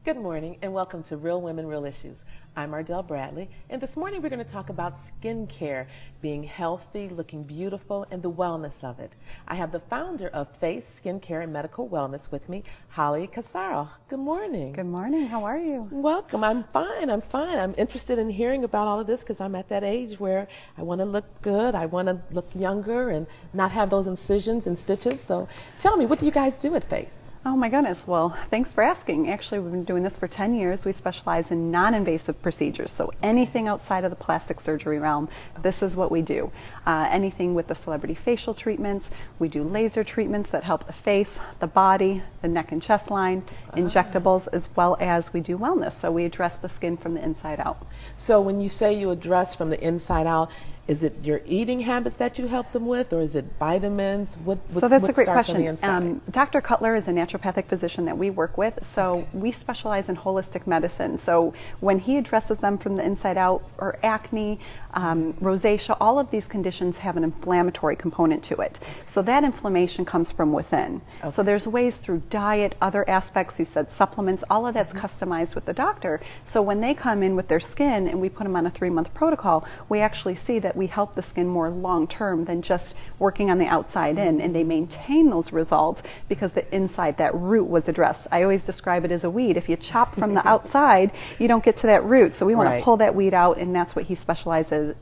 Good morning and welcome to Real Women, Real Issues. I'm Ardell Bradley, and this morning we're going to talk about skincare, being healthy, looking beautiful, and the wellness of it. I have the founder of Face Skincare and Medical Wellness with me, Holly Casaro. Good morning. Good morning. How are you? Welcome. I'm fine. I'm interested in hearing about all of this because I'm at that age where I want to look good, I want to look younger, and not have those incisions and stitches. So tell me, what do you guys do at Face? Oh my goodness. Well, thanks for asking. Actually, we've been doing this for 10 years. We specialize in non-invasive procedures. So anything outside of the plastic surgery realm, this is what we do. Anything with the celebrity facial treatments. We do laser treatments that help the face, the body, the neck and chest line, injectables, as well as we do wellness. So we address the skin from the inside out. So when you say you address from the inside out, is it your eating habits that you help them with, or is it vitamins? So that's a great starts on the question. inside? Dr. Cutler is a naturopathic physician that we work with, so we specialize in holistic medicine. So when he addresses them from the inside out, or acne, rosacea, all of these conditions have an inflammatory component to it. So that inflammation comes from within. Okay. So there's ways through diet, other aspects, you said supplements, all of that's customized with the doctor. So when they come in with their skin and we put them on a 3-month protocol, we actually see that we help the skin more long-term than just working on the outside in, and they maintain those results because the inside, that root was addressed. I always describe it as a weed. If you chop from the outside, you don't get to that root. So we want to pull that weed out, and that's what he specializes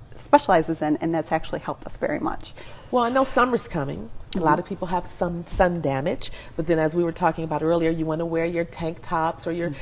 in, and that's actually helped us very much. Well, I know summer's coming. A lot of people have some sun damage, but then as we were talking about earlier, you want to wear your tank tops or your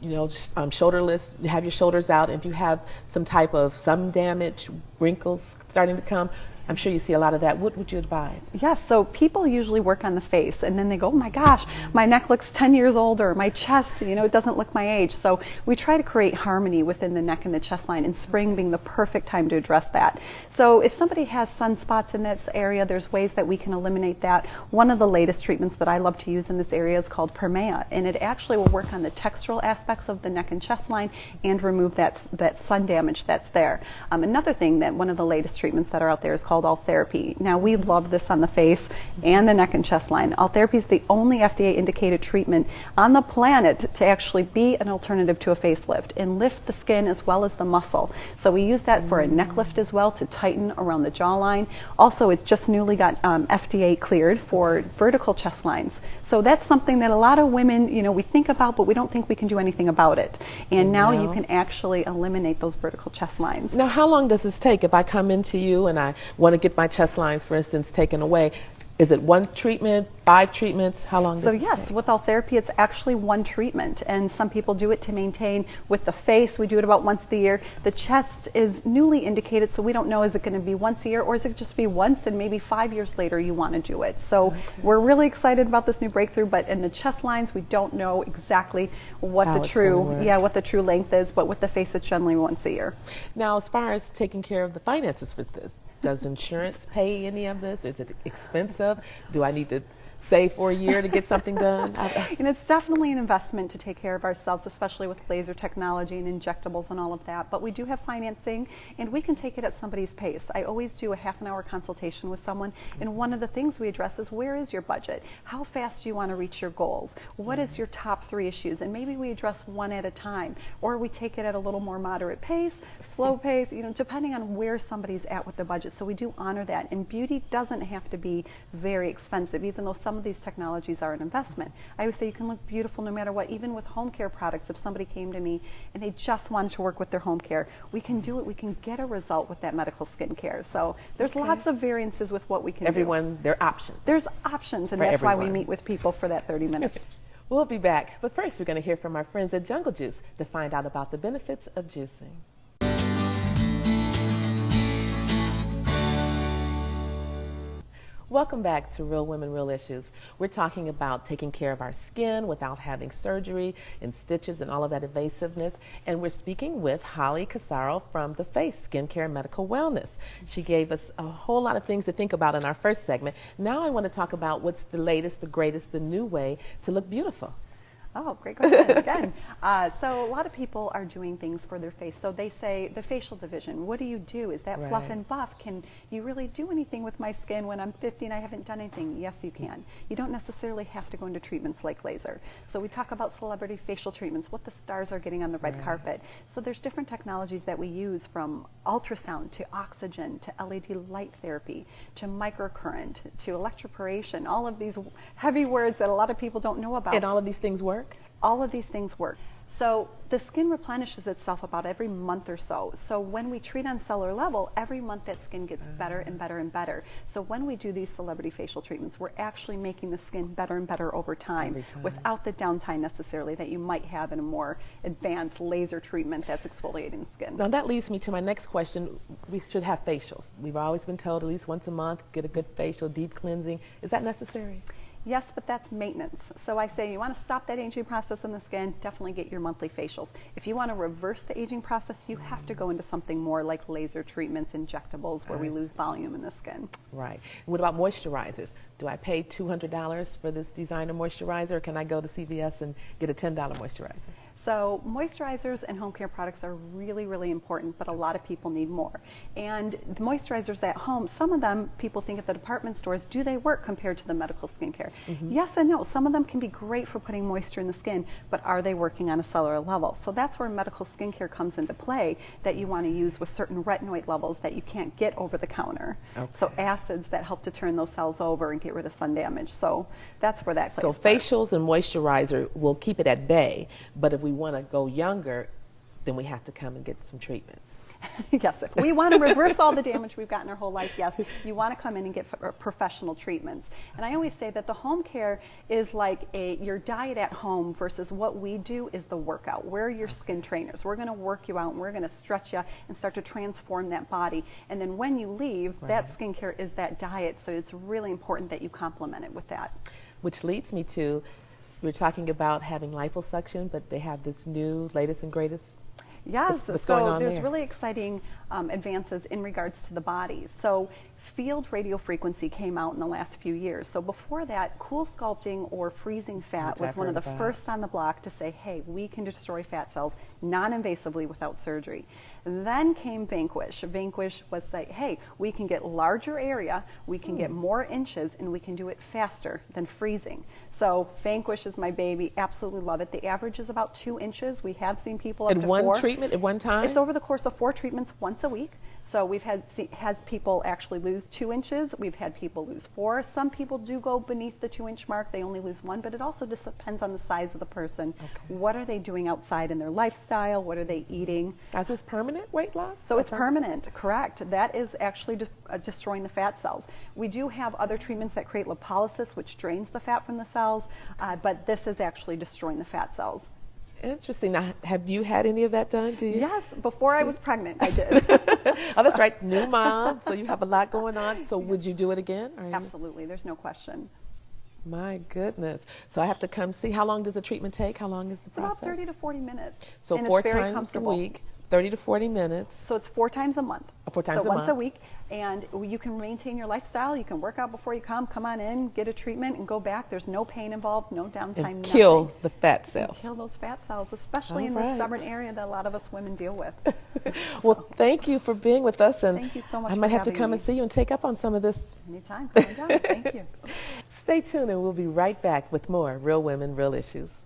shoulderless, have your shoulders out. If you have some type of sun damage, wrinkles starting to come, I'm sure you see a lot of that. What would you advise? Yes, so people usually work on the face and then they go, oh my gosh, my neck looks 10 years older, my chest, it doesn't look my age. So we try to create harmony within the neck and the chest line, and spring being the perfect time to address that. So if somebody has sunspots in this area, there's ways that we can eliminate that. One of the latest treatments that I love to use in this area is called Permea, and it actually will work on the textural aspects of the neck and chest line and remove that sun damage that's there. Another thing that one of the latest treatments that are out there is called Ultherapy. Now, we love this on the face and the neck and chest line. Ultherapy is the only FDA indicated treatment on the planet to actually be an alternative to a facelift and lift the skin as well as the muscle. So we use that for a neck lift as well, to tighten around the jawline. Also, it's just newly got FDA cleared for vertical chest lines. So that's something that a lot of women, we think about, but we don't think we can do anything about it. And now you can actually eliminate those vertical chest lines. Now, how long does this take? If I come into you and I want to get my chest lines, for instance, taken away, is it one treatment, 5 treatments? How long does it take? So yes, with Ultherapy, it's actually one treatment, and some people do it to maintain. With the face, we do it about once a year. The chest is newly indicated, so we don't know, is it going to be once a year, or is it just be once and maybe 5 years later you want to do it. So we're really excited about this new breakthrough, but in the chest lines, we don't know exactly what the true length is, but with the face, it's generally once a year. Now, as far as taking care of the finances with this, does insurance pay any of this? Is it expensive? Do I need to save for a year to get something done? It's definitely an investment to take care of ourselves, especially with laser technology and injectables and all of that. But we do have financing, and we can take it at somebody's pace. I always do a half-an-hour consultation with someone, and one of the things we address is, where is your budget? How fast do you want to reach your goals? What is your top 3 issues? And maybe we address one at a time, or we take it at a little more moderate pace, slow pace, depending on where somebody's at with the budget. So we do honor that. And beauty doesn't have to be very expensive, even though some of these technologies are an investment. I always say you can look beautiful no matter what. Even with home care products, if somebody came to me and they just wanted to work with their home care, we can do it. We can get a result with that medical skincare. So there's lots of variances with what we can do. There are options. There's options, and that's why we meet with people for that 30 minutes. We'll be back, but first we're going to hear from our friends at Jungle Juice to find out about the benefits of juicing. Welcome back to Real Women, Real Issues. We're talking about taking care of our skin without having surgery and stitches and all of that evasiveness. And we're speaking with Holly Casaro from the Face Skincare and Medical Wellness. She gave us a whole lot of things to think about in our first segment. Now I want to talk about what's the latest, the greatest, the new way to look beautiful. Oh, great question again. So a lot of people are doing things for their face. So they say the facial division. What do you do? Is that fluff and buff? Can you really do anything with my skin when I'm 50 and I haven't done anything? Yes, you can. You don't necessarily have to go into treatments like laser. So we talk about celebrity facial treatments, what the stars are getting on the red carpet. So there's different technologies that we use, from ultrasound to oxygen to LED light therapy to microcurrent to electroporation, all of these heavy words that a lot of people don't know about. And all of these things work? All of these things work. So the skin replenishes itself about every month or so. So when we treat on cellular level, every month that skin gets better and better and better. So when we do these celebrity facial treatments, we're actually making the skin better and better over time, without the downtime necessarily that you might have in a more advanced laser treatment that's exfoliating the skin. Now that leads me to my next question. We should have facials. We've always been told at least once a month, get a good facial, deep cleansing. Is that necessary? Yes, but that's maintenance. So I say you want to stop that aging process in the skin, definitely get your monthly facials. If you want to reverse the aging process, you have to go into something more like laser treatments, injectables, where we lose volume in the skin. Right. What about moisturizers? Do I pay $200 for this designer moisturizer, or can I go to CVS and get a $10 moisturizer? So moisturizers and home care products are really, really important, but a lot of people need more. And the moisturizers at home, some of them people think at the department stores, do they work compared to the medical skincare? Yes and no. Some of them can be great for putting moisture in the skin, but are they working on a cellular level? So that's where medical skincare comes into play, that you want to use with certain retinoid levels that you can't get over the counter. So acids that help to turn those cells over and get rid of sun damage. So that's where that plays. So facials and moisturizer will keep it at bay, but if we want to go younger, then we have to come and get some treatments. Yes, if we want to reverse all the damage we've gotten our whole life, yes, you want to come in and get professional treatments. And I always say that the home care is like your diet at home, versus what we do is the workout. We're your skin trainers. We're going to work you out, and we're going to stretch you and start to transform that body. And then when you leave, that skincare is that diet, so it's really important that you complement it with that. Which leads me to, we were talking about having liposuction, but they have this new, latest and greatest. Yes, what's going on there's there? really exciting advances in regards to the body. So field radiofrequency came out in the last few years. So before that, cool sculpting or freezing fat was one of the first on the block to say, hey, we can destroy fat cells non-invasively without surgery. Then came Vanquish. Vanquish was say, hey, we can get larger area, we can get more inches, and we can do it faster than freezing. So Vanquish is my baby. Absolutely love it. The average is about 2 inches. We have seen people up to 4. In one treatment at one time? It's over the course of 4 treatments once a week. So we've had people actually lose 2 inches. We've had people lose 4. Some people do go beneath the 2-inch mark. They only lose 1, but it also just depends on the size of the person. What are they doing outside in their lifestyle? What are they eating? Is this permanent weight loss? So it's permanent, correct. That is actually destroying the fat cells. We do have other treatments that create lipolysis, which drains the fat from the cells, but this is actually destroying the fat cells. Interesting. Now, have you had any of that done? Do you? Yes, before I was pregnant, I did. Oh, that's right. New mom, so you have a lot going on. So would you do it again? Absolutely. There's no question. My goodness. So I have to come see. How long does the treatment take? How long is the process? It's about 30 to 40 minutes. So and 4 it's very times a week, 30 to 40 minutes. So it's 4 times a month. 4 times so a once month. a week. And you can maintain your lifestyle. You can work out before you come on in, get a treatment, and go back. There's no pain involved, no downtime, and kill nothing. the fat cells. And kill those fat cells, especially in the stubborn area that a lot of us women deal with. Well, thank you for being with us. And thank you so much. I might for have to having come me. and see you and take up on some of this. Anytime. Come down. Thank you. Stay tuned, and we'll be right back with more Real Women, Real Issues.